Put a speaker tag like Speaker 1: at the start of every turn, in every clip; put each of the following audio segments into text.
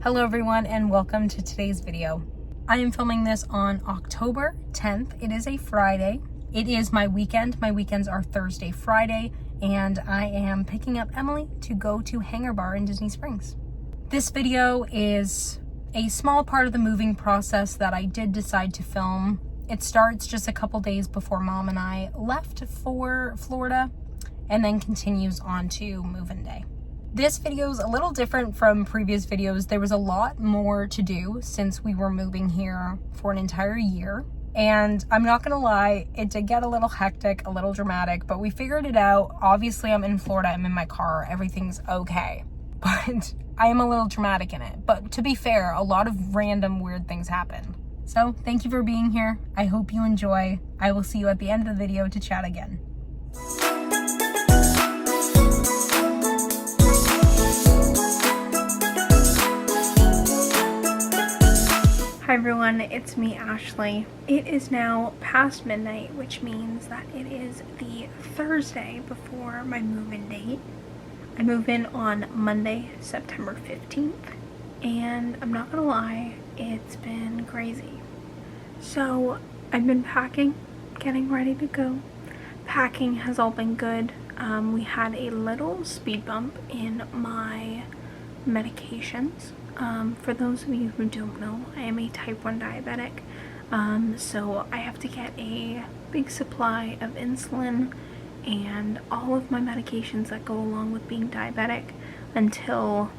Speaker 1: Hello everyone and welcome to today's video. I am filming this on October 10th. It is a Friday. It is my weekend. My weekends are Thursday, Friday, and I am picking up Emily to go to Hangar Bar in Disney Springs. This video is a small part of the moving process that I did decide to film. It starts just a couple days before Mom and I left for Florida and then continues on to move-in day. This video is a little different from previous videos. There was a lot more to do since we were moving here for an entire year. And I'm not gonna lie, it did get a little hectic, a little dramatic, but we figured it out. Obviously, I'm in Florida, I'm in my car, everything's okay. But I am a little dramatic in it. But to be fair, a lot of random weird things happened. So thank you for being here. I hope you enjoy. I will see you at the end of the video to chat again. Hi everyone, it's me, Ashley. It is now past midnight, which means that it is the Thursday before my move-in date. I move in on Monday, September 15th, and I'm not gonna lie, it's been crazy. So I've been packing, getting ready to go. Packing has all been good. We had a little speed bump in my medications. For those of you who don't know, I am a type 1 diabetic, so I have to get a big supply of insulin and all of my medications that go along with being diabetic until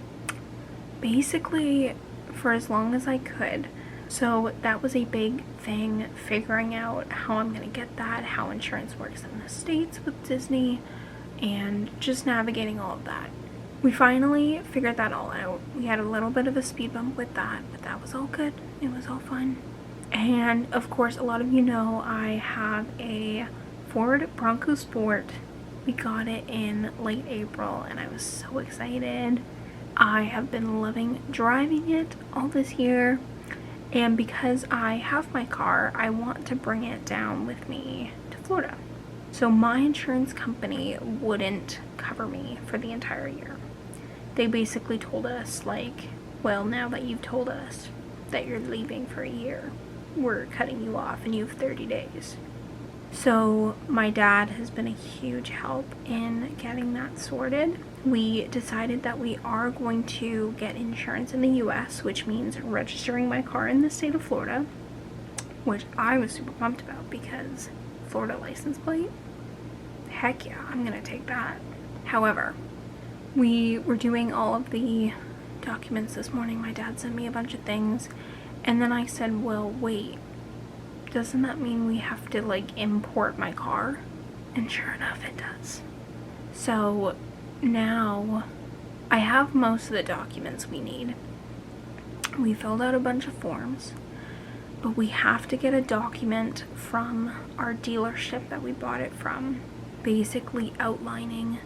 Speaker 1: basically for as long as I could. So that was a big thing, figuring out how I'm going to get that, how insurance works in the States with Disney, and just navigating all of that. We finally figured that all out. We had a little bit of a speed bump with that, but that was all good. It was all fun. And of course, a lot of you know I have a Ford Bronco Sport. We got it in late April and I was so excited. I have been loving driving it all this year. And because I have my car, I want to bring it down with me to Florida. So my insurance company wouldn't cover me for the entire year. They basically told us, like, well, now that you've told us that you're leaving for a year, we're cutting you off and you have 30 days. So my dad has been a huge help in getting that sorted. We decided that we are going to get insurance in the US, which means registering my car in the state of Florida, which I was super pumped about because Florida license plate, heck yeah, I'm gonna take that. However, we were doing all of the documents this morning. My dad sent me a bunch of things, and then I said, well, wait, doesn't that mean we have to like import my car? And sure enough, it does. So now I have most of the documents we need. We filled out a bunch of forms, but we have to get a document from our dealership that we bought it from, basically outlining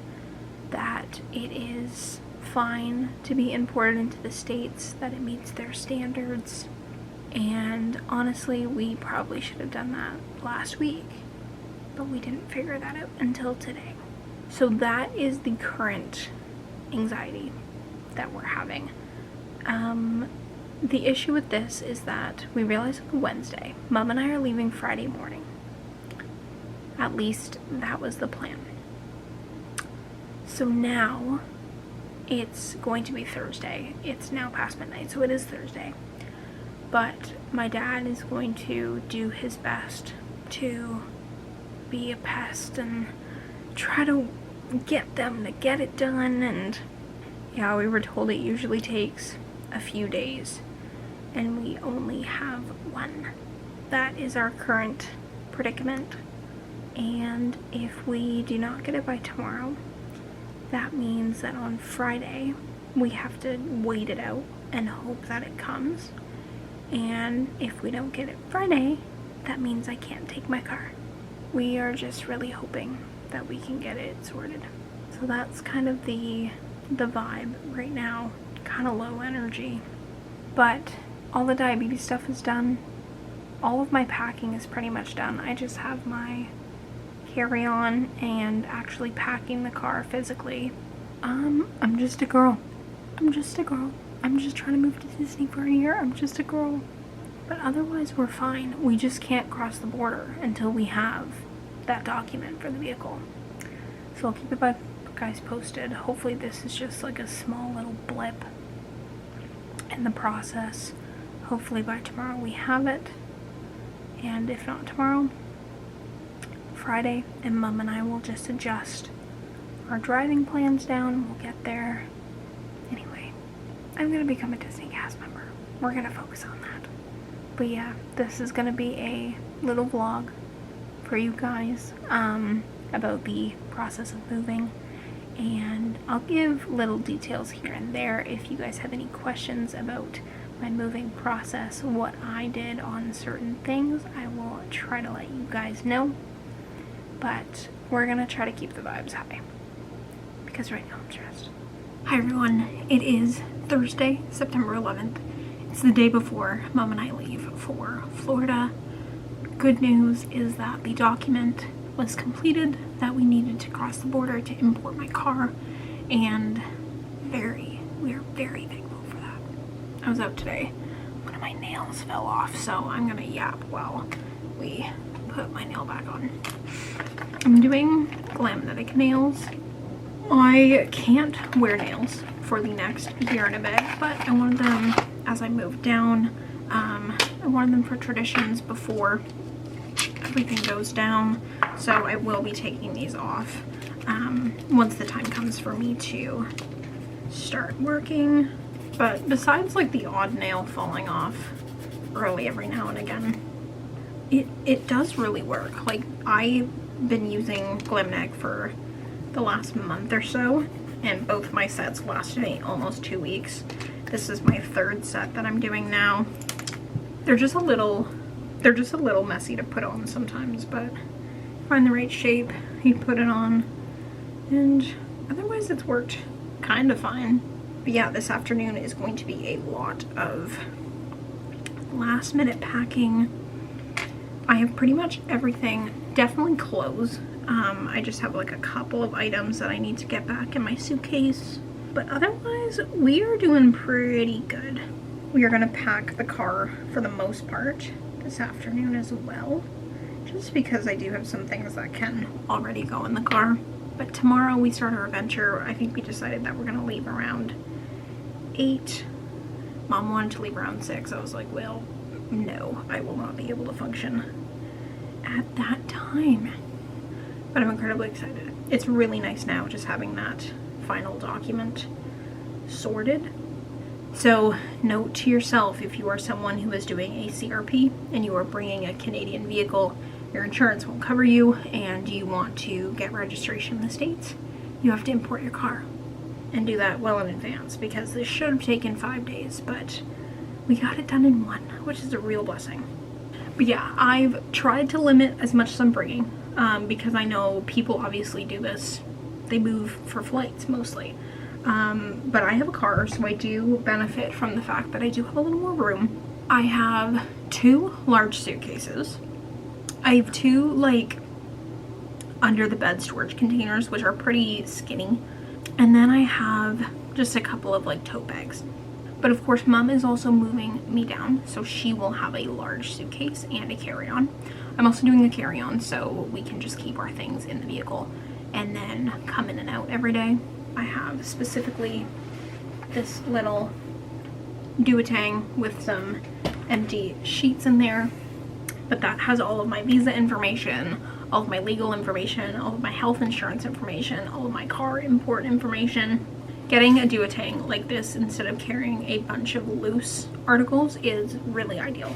Speaker 1: that it is fine to be imported into the States, that it meets their standards. And honestly, we probably should have done that last week, but we didn't figure that out until today. So that is the current anxiety that we're having. The issue with this is that we realized on Wednesday, Mom and I are leaving Friday morning. At least that was the plan. So now it's going to be Thursday. It's now past midnight, so it is Thursday. But my dad is going to do his best to be a pest and try to get them to get it done. And yeah, we were told it usually takes a few days, and we only have one. That is our current predicament. And if we do not get it by tomorrow, that means that on Friday we have to wait it out and hope that it comes. And if we don't get it Friday, that means I can't take my car. We are just really hoping that we can get it sorted. So that's kind of the vibe right now. Kind of low energy. But all the diabetes stuff is done. All of my packing is pretty much done. I just have my carry-on and actually packing the car physically. I'm just a girl. I'm just a girl. I'm just trying to move to Disney for a year. I'm just a girl. But otherwise, we're fine. We just can't cross the border until we have that document for the vehicle. So I'll keep you guys posted. Hopefully this is just like a small little blip in the process. Hopefully by tomorrow we have it. And if not tomorrow, Friday, and Mom and I will just adjust our driving plans down. We'll get there. Anyway, I'm gonna become a Disney cast member. We're gonna focus on that. But yeah, this is gonna be a little vlog for you guys about the process of moving, and I'll give little details here and there if you guys have any questions about my moving process, what I did on certain things. I will try to let you guys know, but we're gonna try to keep the vibes high because right now I'm stressed. Hi everyone, it is Thursday, September 11th. It's the day before Mom and I leave for Florida. Good news is that the document was completed that we needed to cross the border to import my car, and we are very thankful for that. I was out today. One of my nails fell off, so I'm gonna yap while we put my nail back on. I'm doing glamnetic nails. I can't wear nails for the next year and a bit, but I wanted them as I moved down. I wanted them for traditions before everything goes down, so I will be taking these off once the time comes for me to start working. But besides like the odd nail falling off early every now and again, it does really work. Like, I've been using Glamnetic for the last month or so, and both my sets lasted me almost 2 weeks. This is my third set that I'm doing now. They're just a little messy to put on sometimes, but find the right shape, you put it on, and otherwise it's worked kind of fine. But yeah, this afternoon is going to be a lot of last minute packing. I have pretty much everything, definitely clothes. I just have like a couple of items that I need to get back in my suitcase. But otherwise, we are doing pretty good. We are gonna pack the car for the most part this afternoon as well, just because I do have some things that can already go in the car. But tomorrow we start our adventure. I think we decided that we're gonna leave around 8. Mom wanted to leave around 6. I was like, well, no, I will not be able to function at that time. But I'm incredibly excited. It's really nice now just having that final document sorted. So note to yourself, if you are someone who is doing a CRP and you are bringing a Canadian vehicle, your insurance won't cover you, and you want to get registration in the States, you have to import your car and do that well in advance, because this should have taken 5 days, but we got it done in 1, which is a real blessing. But yeah, I've tried to limit as much as I'm bringing, because I know people obviously do this. They move for flights mostly. But I have a car, so I do benefit from the fact that I do have a little more room. I have 2 large suitcases. I have 2 like under the bed storage containers, which are pretty skinny. And then I have just a couple of like tote bags. But of course, Mom is also moving me down, so she will have a large suitcase and a carry-on. I'm also doing a carry-on so we can just keep our things in the vehicle and then come in and out every day. I have specifically this little duotang with some empty sheets in there, but that has all of my visa information, all of my legal information, all of my health insurance information, all of my car import information. Getting a duotang like this instead of carrying a bunch of loose articles is really ideal.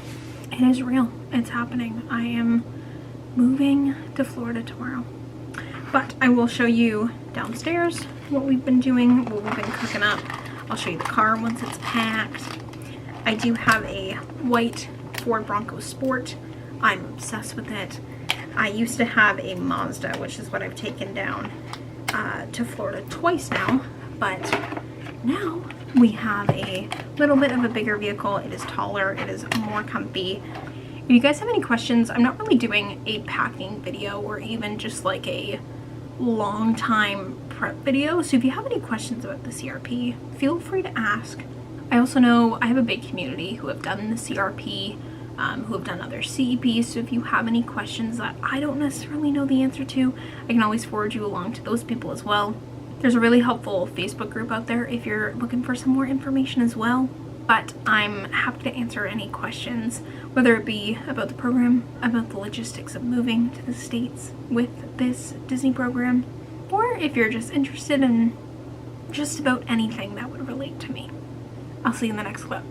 Speaker 1: It is real. It's happening. I am moving to Florida tomorrow. But I will show you downstairs what we've been doing, what we've been cooking up. I'll show you the car once it's packed. I do have a white Ford Bronco Sport. I'm obsessed with it. I used to have a Mazda, which is what I've taken down to Florida twice now. But now we have a little bit of a bigger vehicle. It is taller, it is more comfy. If you guys have any questions, I'm not really doing a packing video or even just like a long time prep video. So if you have any questions about the CRP, feel free to ask. I also know I have a big community who have done the CRP, who have done other CEPs, so if you have any questions that I don't necessarily know the answer to, I can always forward you along to those people as well. There's a really helpful Facebook group out there if you're looking for some more information as well. But I'm happy to answer any questions, whether it be about the program, about the logistics of moving to the States with this Disney program, or if you're just interested in just about anything that would relate to me. I'll see you in the next clip.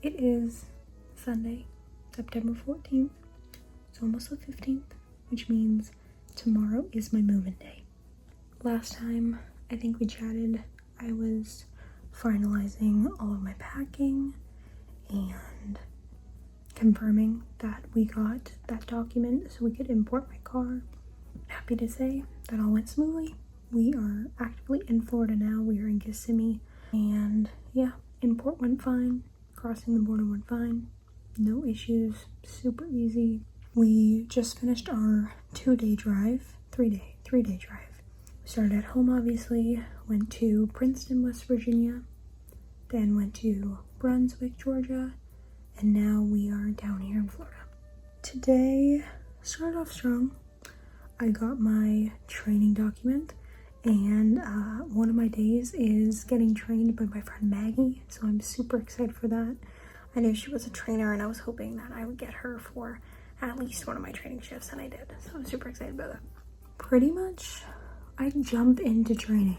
Speaker 1: It is Sunday, September 14th. It's almost the 15th, which means tomorrow is my move-in day. Last time I think we chatted, I was finalizing all of my packing and confirming that we got that document so we could import my car. Happy to say that all went smoothly. We are actively in Florida now. We are in Kissimmee, and yeah, import went fine. Crossing the border went fine. No issues. Super easy. We just finished our 2-day drive. 3-day drive. We started at home, obviously. Went to Princeton, West Virginia. Then went to Brunswick, Georgia. And now we are down here in Florida. Today started off strong. I got my training document, and one of my days is getting trained by my friend Maggie, so I'm super excited for that. I knew she was a trainer, and I was hoping that I would get her for at least one of my training shifts, and I did, so I'm super excited about that. Pretty much, I jump into training.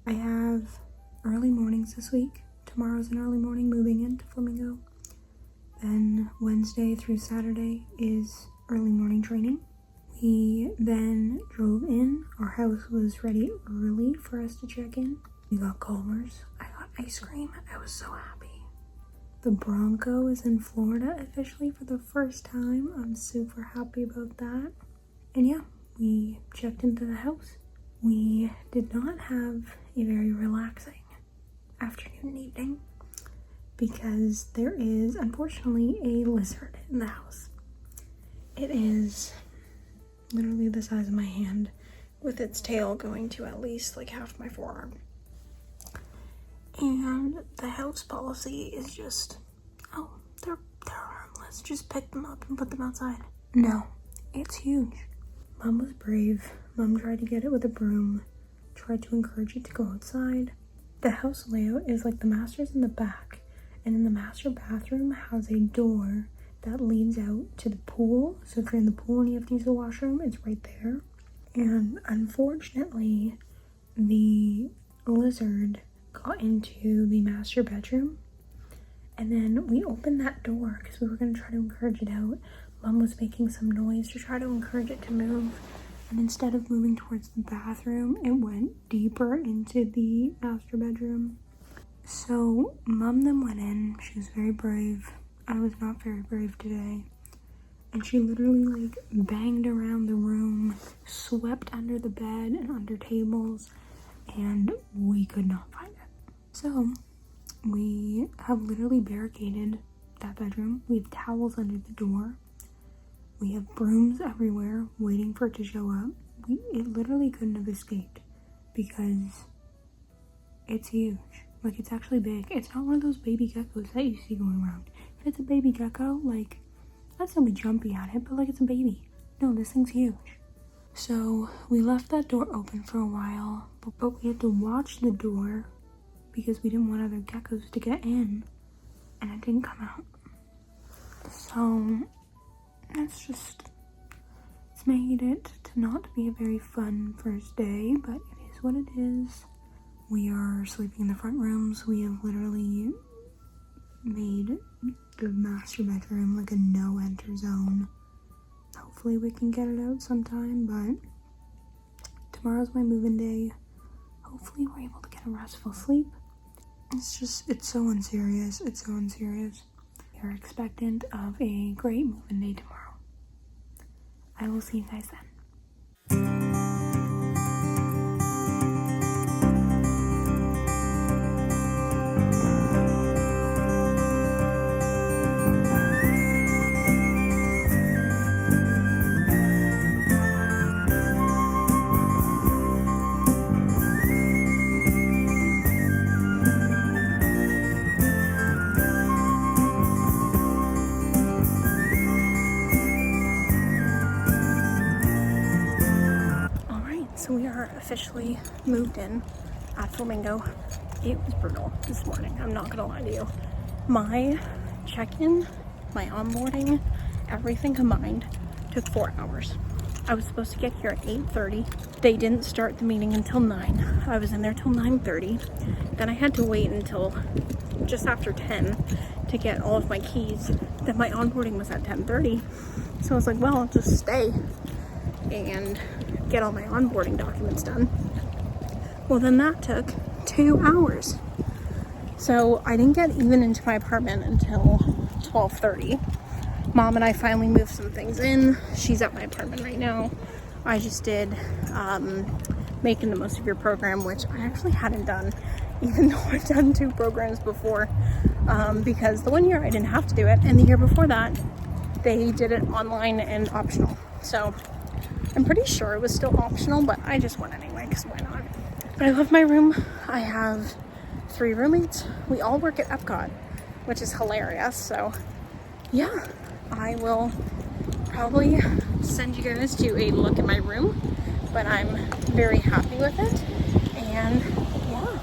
Speaker 1: I have early mornings this week. Tomorrow's an early morning moving into Flamingo. Then Wednesday through Saturday is early morning training. We then drove in. Our house was ready early for us to check in. We got Culver's. I got ice cream. I was so happy. The Bronco is in Florida officially for the first time. I'm super happy about that. And yeah, we checked into the house. We did not have a very relaxing afternoon evening because there is unfortunately a lizard in the house. It is literally the size of my hand, with its tail going to at least like half my forearm. And the house policy is just, oh, they're harmless. Just pick them up and put them outside. No, it's huge. Mom was brave. Mom tried to get it with a broom, tried to encourage it to go outside. The house layout is like the master's in the back, and in the master bathroom has a door that leads out to the pool. So if you're in the pool and you have to use the washroom, it's right there. And unfortunately, the lizard got into the master bedroom. And then we opened that door because we were going to try to encourage it out. Mom was making some noise to try to encourage it to move. And instead of moving towards the bathroom, it went deeper into the master bedroom. So Mom then went in. She was very brave. I was not very brave today. And she literally like banged around the room, swept under the bed and under tables, and we could not find it. So we have literally barricaded that bedroom. We have towels under the door. We have brooms everywhere waiting for it to show up. It literally couldn't have escaped because it's huge. Like, it's actually big. It's not one of those baby geckos that you see going around. If it's a baby gecko, like, let's not be jumpy at it, but like, it's a baby. No, this thing's huge. So we left that door open for a while, but we had to watch the door because we didn't want other geckos to get in, and it didn't come out. So it's made it to not be a very fun first day, but it is what it is. We are sleeping in the front rooms. We have literally made the master bedroom like a no-enter zone. Hopefully we can get it out sometime, but tomorrow's my move-in day. Hopefully we're able to get a restful sleep. It's so unserious. It's so unserious. We are expectant of a great move-in day tomorrow. I will see you guys then. So we are officially moved in at Flamingo. It was brutal this morning, I'm not gonna lie to you. My check-in, my onboarding, everything combined took 4 hours. I was supposed to get here at 8:30. They didn't start the meeting until 9. I was in there till 9:30. Then I had to wait until just after 10 to get all of my keys. Then my onboarding was at 10:30. So I was like, well, I'll just stay and get all my onboarding documents done. Well, then that took 2 hours. So I didn't get even into my apartment until 12:30. Mom and I finally moved some things in. She's at my apartment right now. I just did Making the Most of Your Program, which I actually hadn't done, even though I've done 2 programs before, because the one year I didn't have to do it, and the year before that they did it online and optional. So I'm pretty sure it was still optional, but I just went anyway, because why not? But I love my room. I have 3 roommates. We all work at Epcot, which is hilarious. So yeah, I will probably send you guys to a look at my room, but I'm very happy with it. And yeah,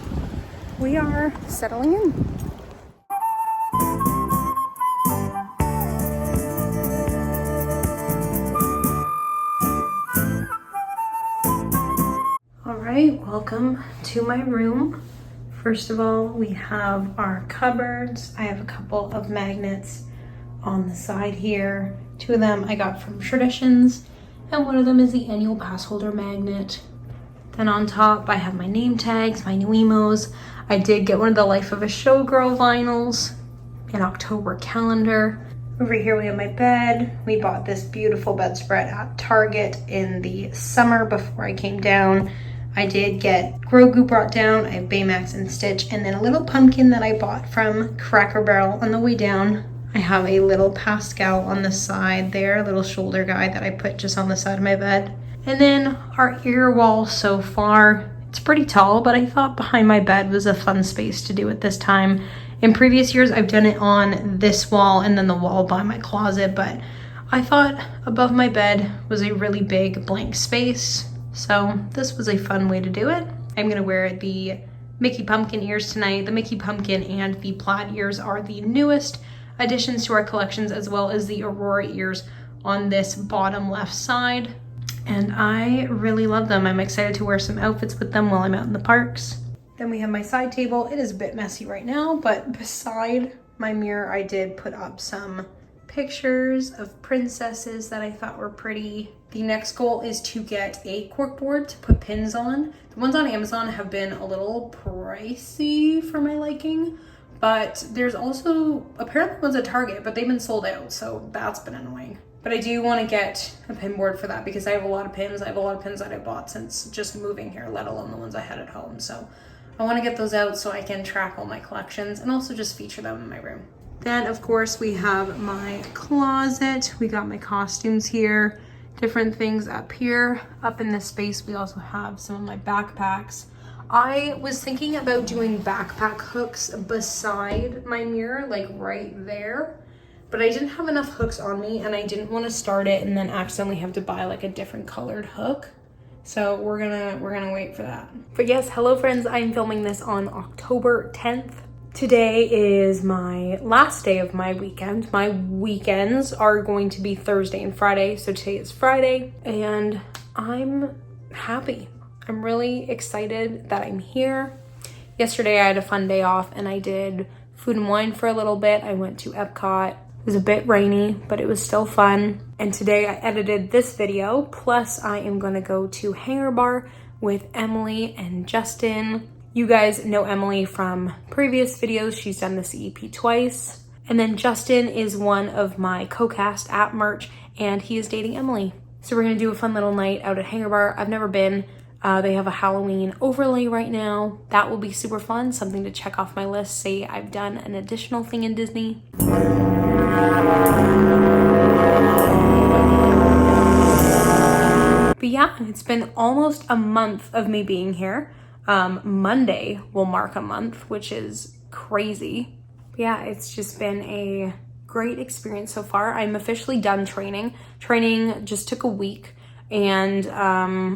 Speaker 1: we are settling in. Alright, welcome to my room. First of all, we have our cupboards. I have a couple of magnets on the side here. 2 of them I got from Traditions, and one of them is the annual pass holder magnet. Then on top I have my name tags, my new emos. I did get one of the Life of a Showgirl vinyls, an October calendar. Over here we have my bed. We bought this beautiful bedspread at Target in the summer before I came down. I did get Grogu brought down. I have Baymax and Stitch, and then a little pumpkin that I bought from Cracker Barrel on the way down. I have a little Pascal on the side there, a little shoulder guy that I put just on the side of my bed. And then our ear wall so far, it's pretty tall, but I thought behind my bed was a fun space to do it this time. In previous years, I've done it on this wall and then the wall by my closet, but I thought above my bed was a really big blank space. So this was a fun way to do it. I'm gonna wear the Mickey Pumpkin ears tonight. The Mickey Pumpkin and the plaid ears are the newest additions to our collections, as well as the Aurora ears on this bottom left side. And I really love them. I'm excited to wear some outfits with them while I'm out in the parks. Then we have my side table. It is a bit messy right now, but beside my mirror, I did put up some pictures of princesses that I thought were pretty. The next goal is to get a cork board to put pins on. The ones on Amazon have been a little pricey for my liking, but there's also apparently ones at Target, but they've been sold out, so that's been annoying.
Speaker 2: But I do want to get a pin board for that because I have a lot of pins. I have a lot of pins that I bought since just moving here, let alone the ones I had at home. So I want to get those out so I can track all my collections and also just feature them in my room. Then, of course, we have my closet. We got my costumes here, different things up here. Up in this space, we also have some of my backpacks. I was thinking about doing backpack hooks beside my mirror, like right there. But I didn't have enough hooks on me and I didn't want to start it and then accidentally have to buy like a different colored hook. So we're gonna wait for that. But yes, hello friends, I'm filming this on October 10th. Today is my last day of my weekend. My weekends are going to be Thursday and Friday. So today is Friday and I'm happy. I'm really excited that I'm here. Yesterday I had a fun day off and I did food and wine for a little bit. I went to Epcot. It was a bit rainy, but it was still fun. And today I edited this video, plus I am gonna go to Hangar Bar with Emily and Justin. You guys know Emily from previous videos. She's done this EP twice. And then Justin is one of my co-cast at Merch, and he is dating Emily. So we're gonna do a fun little night out at Hangar Bar. I've never been. They have a Halloween overlay right now. That will be super fun, something to check off my list. Say I've done an additional thing in Disney. But yeah, it's been almost a month of me being here. Monday will mark a month, which is crazy. But yeah, it's just been a great experience so far. I'm officially done training. Training just took a week. And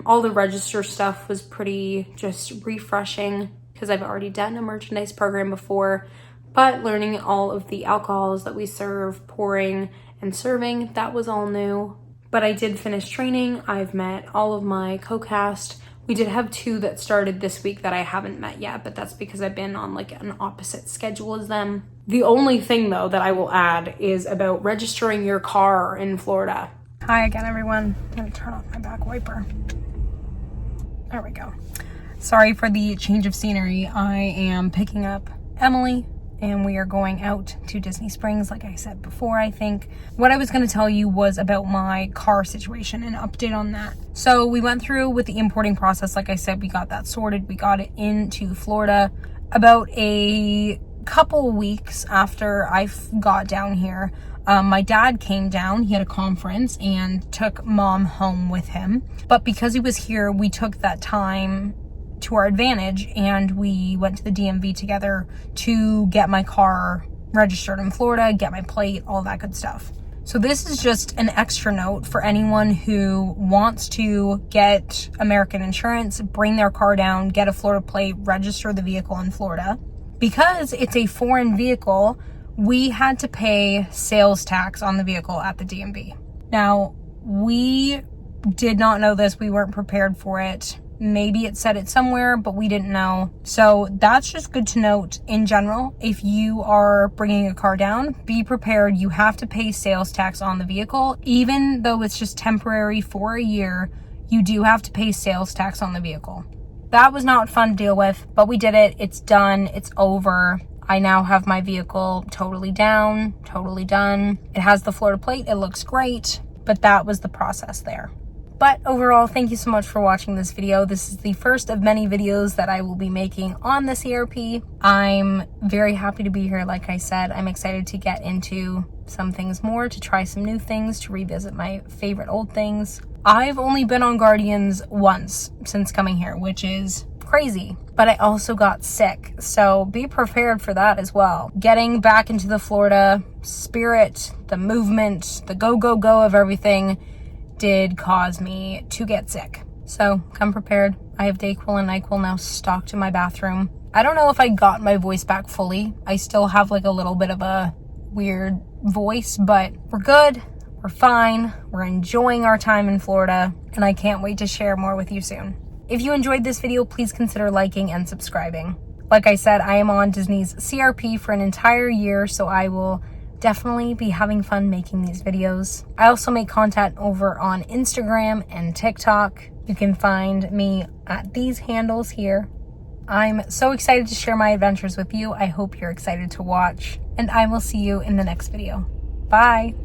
Speaker 2: all the register stuff was pretty just refreshing because I've already done a merchandise program before, but learning all of the alcohols that we serve, pouring and serving, that was all new. But I did finish training. I've met all of my co-cast. We did have 2 that started this week that I haven't met yet, but that's because I've been on like an opposite schedule as them. The only thing though that I will add is about registering your car in Florida. Hi again, everyone. I'm gonna turn off my back wiper. There we go. Sorry for the change of scenery. I am picking up Emily and we are going out to Disney Springs, like I said before, I think. What I was gonna tell you was about my car situation, an update on that. So we went through with the importing process. Like I said, we got that sorted. We got it into Florida about a couple weeks after I got down here. My dad came down, he had a conference and took mom home with him. But because he was here, we took that time to our advantage and we went to the DMV together to get my car registered in Florida, get my plate, all that good stuff. So this is just an extra note for anyone who wants to get American insurance, bring their car down, get a Florida plate, register the vehicle in Florida. Because it's a foreign vehicle, we had to pay sales tax on the vehicle at the DMV. Now, we did not know this. We weren't prepared for it. Maybe it said it somewhere, but we didn't know. So that's just good to note in general. If you are bringing a car down, be prepared. You have to pay sales tax on the vehicle. Even though it's just temporary for a year, you do have to pay sales tax on the vehicle. That was not fun to deal with, but we did it. It's done. It's over. I now have my vehicle totally down, totally done. It has the Florida plate. It looks great, but that was the process there. But overall, thank you so much for watching this video. This is the first of many videos that I will be making on the CRP. I'm very happy to be here. Like I said, I'm excited to get into some things more, to try some new things, to revisit my favorite old things. I've only been on Guardians once since coming here, which is crazy, but I also got sick, so be prepared for that as well. Getting back into the Florida spirit, the movement, the go of everything did cause me to get sick. So come prepared. I have Dayquil and NyQuil now stocked in my bathroom. I don't know if I got my voice back fully. I still have like a little bit of a weird voice, but we're good. We're fine. We're enjoying our time in Florida, and I can't wait to share more with you soon. If you enjoyed this video, please consider liking and subscribing. Like I said, I am on Disney's CRP for an entire year, so I will definitely be having fun making these videos. I also make content over on Instagram and TikTok. You can find me at these handles here. I'm so excited to share my adventures with you. I hope you're excited to watch, and I will see you in the next video. Bye!